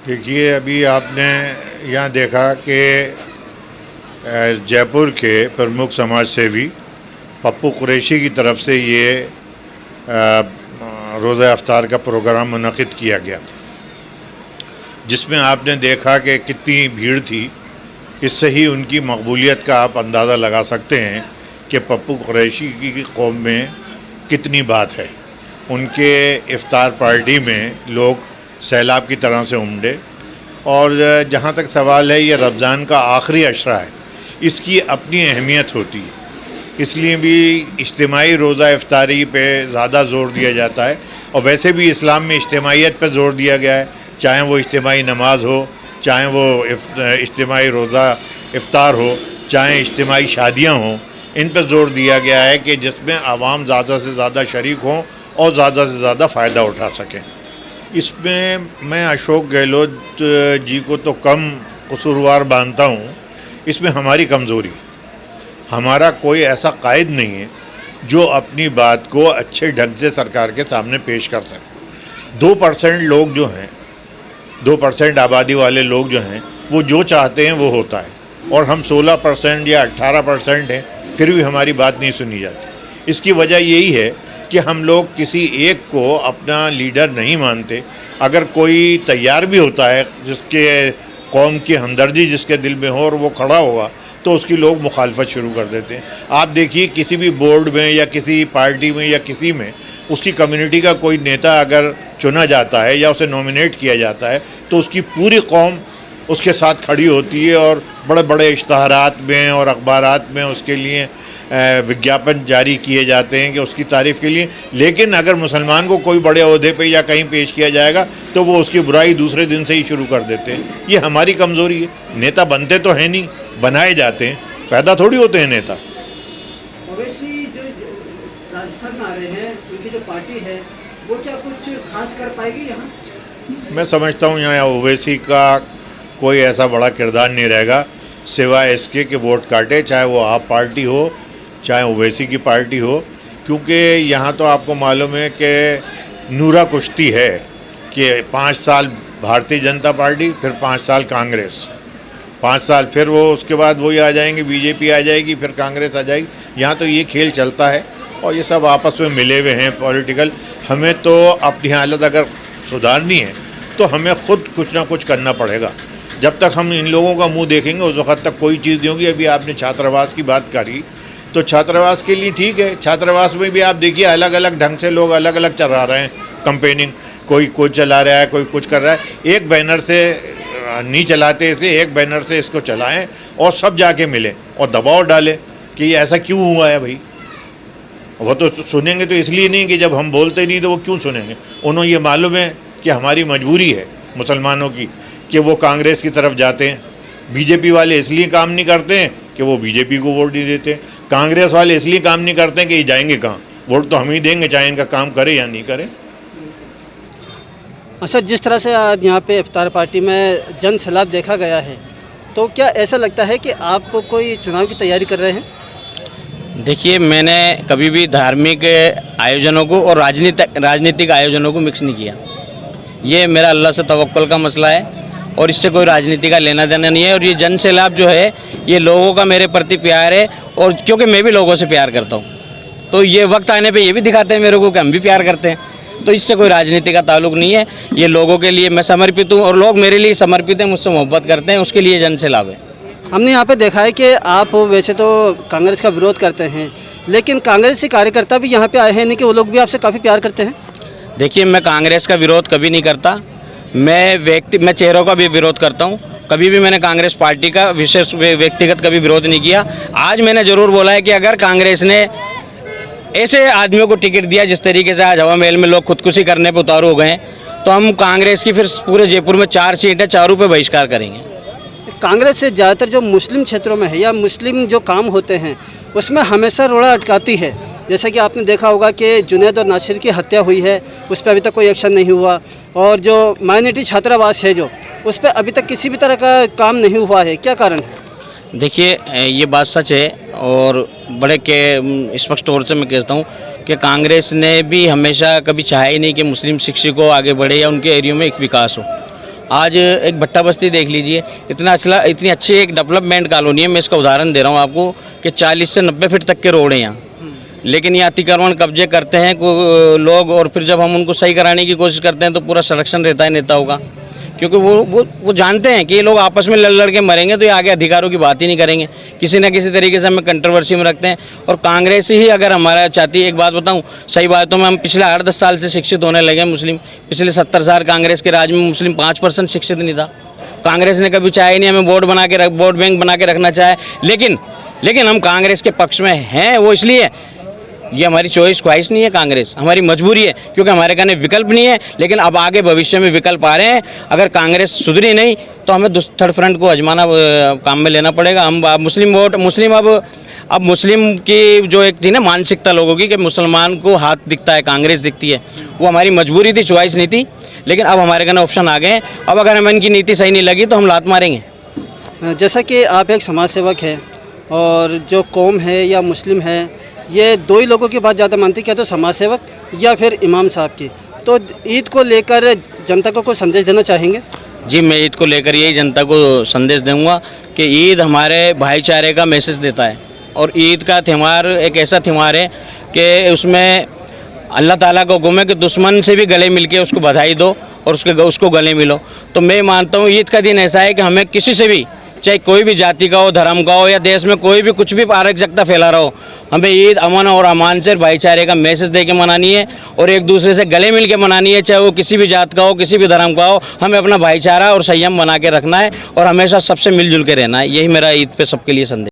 देखिए, अभी आपने यहाँ देखा कि जयपुर के प्रमुख समाज सेवी पप्पू कुरैशी की तरफ से ये रोज़ा इफ्तार का प्रोग्राम मुनक़िद किया गया, जिसमें आपने देखा कि कितनी भीड़ थी। इससे ही उनकी मकबूलियत का आप अंदाज़ा लगा सकते हैं कि पप्पू कुरैशी की कौम में कितनी बात है। उनके इफ्तार पार्टी में लोग सैलाब की तरह से उमड़े। और जहाँ तक सवाल है, ये रमज़ान का आखिरी अशरा है, इसकी अपनी अहमियत होती है, इसलिए भी इज्तिमाई रोज़ा इफ्तारी पे ज़्यादा ज़ोर दिया जाता है। और वैसे भी इस्लाम में इज्तिमाइयत पर ज़ोर दिया गया है, चाहे वो इज्तिमाई नमाज हो, चाहे वो इज्तिमाई रोज़ा इफ्तार हो, चाहे इज्तिमाई शादियाँ हों, इन पर ज़ोर दिया गया है कि जिसमें आवाम ज़्यादा से ज़्यादा शरीक हों और ज़्यादा से ज़्यादा फ़ायदा उठा सकें। इसमें मैं अशोक गहलोत जी को तो कम कसूरवार मानता हूँ। इसमें हमारी कमज़ोरी, हमारा कोई ऐसा कायद नहीं है जो अपनी बात को अच्छे ढंग से सरकार के सामने पेश कर सके। 2% लोग जो हैं, 2% आबादी वाले लोग जो हैं, वो जो चाहते हैं वो होता है, और हम 16% या 18% हैं, फिर भी हमारी बात नहीं सुनी जाती। इसकी वजह यही है कि हम लोग किसी एक को अपना लीडर नहीं मानते। अगर कोई तैयार भी होता है, जिसके कौम की हमदर्दी जिसके दिल में हो और वो खड़ा होगा, तो उसकी लोग मुखालफत शुरू कर देते हैं। आप देखिए, किसी भी बोर्ड में या किसी पार्टी में या किसी में उसकी कम्युनिटी का कोई नेता अगर चुना जाता है या उसे नॉमिनेट किया जाता है, तो उसकी पूरी कौम उसके साथ खड़ी होती है और बड़े बड़े इश्तहारात में और अखबारात में उसके लिए विज्ञापन जारी किए जाते हैं कि उसकी तारीफ़ के लिए। लेकिन अगर मुसलमान को कोई बड़े ओहदे पे या कहीं पेश किया जाएगा तो वो उसकी बुराई दूसरे दिन से ही शुरू कर देते हैं। ये हमारी कमज़ोरी है। नेता बनते तो हैं नहीं, बनाए जाते हैं, पैदा थोड़ी होते हैं नेता। ओवैसी जो राजस्थान में आ रहे हैं, उनकी जो पार्टी है वो क्या कुछ खास कर पाएगी यहाँ? मैं समझता हूँ यहाँ ओवैसी का कोई ऐसा बड़ा किरदार नहीं रहेगा, सिवाय इसके कि वोट काटे, चाहे वो आप पार्टी हो चाहे ओवैसी की पार्टी हो। क्योंकि यहाँ तो आपको मालूम है कि नूरा कुश्ती है कि 5 साल भारतीय जनता पार्टी, फिर 5 साल कांग्रेस, 5 साल फिर वो उसके बाद वही आ जाएंगे, बीजेपी आ जाएगी, फिर कांग्रेस आ जाएगी। यहाँ तो ये खेल चलता है और ये सब आपस में मिले हुए हैं पॉलिटिकल। हमें तो अपनी हालत अगर सुधारनी है तो हमें खुद कुछ ना कुछ करना पड़ेगा। जब तक हम इन लोगों का मुंह देखेंगे उस वक्त तक कोई चीज़ नहीं होगी। अभी आपने छात्रावास की बात करी, तो छात्रावास के लिए ठीक है, छात्रावास में भी आप देखिए अलग अलग ढंग से लोग अलग अलग चला रहे हैं कंपेनिंग। कोई कुछ चला रहा है, कोई कुछ कर रहा है। एक बैनर से नहीं चलाते इसे, एक बैनर से इसको चलाएं और सब जाके मिलें और दबाव डालें कि ये ऐसा क्यों हुआ है भाई। वो तो सुनेंगे तो इसलिए नहीं कि जब हम बोलते नहीं तो वो क्यों सुनेंगे। उन्हें ये मालूम है कि हमारी मजबूरी है मुसलमानों की कि वो कांग्रेस की तरफ जाते हैं। बीजेपी वाले इसलिए काम नहीं करते हैं कि वो बीजेपी को वोट नहीं देते। कांग्रेस वाले इसलिए काम नहीं करते हैं कि ये जाएंगे कहाँ, वोट तो हम ही देंगे, चाहे इनका काम करे या नहीं करे। अच्छा, जिस तरह से आज यहाँ पे इफ्तार पार्टी में जन सैलाब देखा गया है, तो क्या ऐसा लगता है कि आप कोई चुनाव की तैयारी कर रहे हैं? देखिए, मैंने कभी भी धार्मिक आयोजनों को और राजनीतिक आयोजनों को मिक्स नहीं किया। ये मेरा अल्लाह से तवक्कुल का मसला है और इससे कोई राजनीति का लेना देना नहीं है। और ये जन सैलाब जो है, ये लोगों का मेरे प्रति प्यार है, और क्योंकि मैं भी लोगों से प्यार करता हूँ, तो ये वक्त आने पे ये भी दिखाते हैं मेरे को कि हम भी प्यार करते हैं। तो इससे कोई राजनीति का ताल्लुक नहीं है। ये लोगों के लिए मैं समर्पित हूँ और लोग मेरे लिए समर्पित हैं, मुझसे मोहब्बत करते हैं, उसके लिए जन सैलाब है। हमने यहाँ पे देखा है कि आप वैसे तो कांग्रेस का विरोध करते हैं, लेकिन कांग्रेसी कार्यकर्ता भी यहाँ पे आए हैं, नहीं कि वो लोग भी आपसे काफ़ी प्यार करते हैं? देखिए, मैं कांग्रेस का विरोध कभी नहीं करता। मैं चेहरों का भी विरोध करता हूँ। कभी भी मैंने कांग्रेस पार्टी का विशेष व्यक्तिगत कभी विरोध नहीं किया। आज मैंने ज़रूर बोला है कि अगर कांग्रेस ने ऐसे आदमियों को टिकट दिया जिस तरीके से आज हवा महल में लोग खुदकुशी करने पर उतारू हो गए, तो हम कांग्रेस की फिर पूरे जयपुर में 4 सीट है, चारों पे बहिष्कार करेंगे। कांग्रेस से ज़्यादातर जो मुस्लिम क्षेत्रों में है या मुस्लिम जो काम होते हैं उसमें हमेशा रोड़ा अटकाती है। जैसे कि आपने देखा होगा कि जुनैद और नासिर की हत्या हुई है, उस पर अभी तक कोई एक्शन नहीं हुआ, और जो माइनॉरिटी छात्रावास है जो उस पर अभी तक किसी भी तरह का काम नहीं हुआ है। क्या कारण है? देखिए, ये बात सच है और बड़े के स्पष्ट तौर से मैं कहता हूँ कि कांग्रेस ने भी हमेशा कभी चाहा ही नहीं कि मुस्लिम शिक्षकों आगे बढ़े या उनके एरिया में एक विकास हो। आज एक भट्टा बस्ती देख लीजिए, इतनी अच्छी एक डेवलपमेंट कॉलोनी है। मैं इसका उदाहरण दे रहा हूँ आपको कि 40 से 90 फीट तक के रोड हैं यहाँ, लेकिन ये अतिक्रमण कब्जे करते हैं लोग, और फिर जब हम उनको सही कराने की कोशिश करते हैं तो पूरा संरक्षण रहता है नेताओं का, क्योंकि वो जानते हैं कि ये लोग आपस में लड़ के मरेंगे तो ये आगे अधिकारों की बात ही नहीं करेंगे। किसी न किसी तरीके से हमें कंट्रोवर्सी में रखते हैं। और कांग्रेस ही अगर हमारा चाहती है, एक बात बताऊं, सही बातों में हम पिछले 8-10 साल से शिक्षित होने लगे मुस्लिम। पिछले 70 साल कांग्रेस के राज में मुस्लिम 5% शिक्षित नहीं था। कांग्रेस ने कभी चाहे नहीं हमें वोट बैंक बना के रखना चाहे, लेकिन हम कांग्रेस के पक्ष में हैं। वो इसलिए, ये हमारी चॉइस ख्वाहिश नहीं है, कांग्रेस हमारी मजबूरी है, क्योंकि हमारे कहने विकल्प नहीं है। लेकिन अब आगे भविष्य में विकल्प आ रहे हैं। अगर कांग्रेस सुधरी नहीं तो हमें थर्ड फ्रंट को आजमाना काम में लेना पड़ेगा। हम अब मुस्लिम की जो एक थी ना मानसिकता लोगों की कि मुसलमान को हाथ दिखता है, कांग्रेस दिखती है, वो हमारी मजबूरी थी, चॉइस नहीं थी। लेकिन अब हमारे कहने ऑप्शन आ गए हैं। अब अगर हमें इनकी नीति सही नहीं लगी तो हम लात मारेंगे। जैसा कि आप एक समाज सेवक है और जो कौम है या मुस्लिम है, ये दो ही लोगों की बात ज़्यादा मानती है, क्या तो समाज सेवक या फिर इमाम साहब की। तो ईद को लेकर जनता को कोई संदेश देना चाहेंगे? जी, मैं ईद को लेकर यही जनता को संदेश दूंगा कि ईद हमारे भाईचारे का मैसेज देता है। और ईद का त्यौहार एक ऐसा त्यौहार है कि उसमें अल्लाह ताला का हुक्म है कि दुश्मन से भी गले मिल के उसको बधाई दो और उसको गले मिलो। तो मैं मानता हूँ ईद का दिन ऐसा है कि हमें किसी से भी, चाहे कोई भी जाति का हो, धर्म का हो, या देश में कोई भी कुछ भी अराजकता फैला रहा हो, हमें ईद अमन और अमान से भाईचारे का मैसेज दे के मनानी है और एक दूसरे से गले मिल के मनानी है। चाहे वो किसी भी जात का हो, किसी भी धर्म का हो, हमें अपना भाईचारा और संयम बना के रखना है और हमेशा सबसे मिलजुल के रहना है। यही मेरा ईद पे सबके लिए संदेश।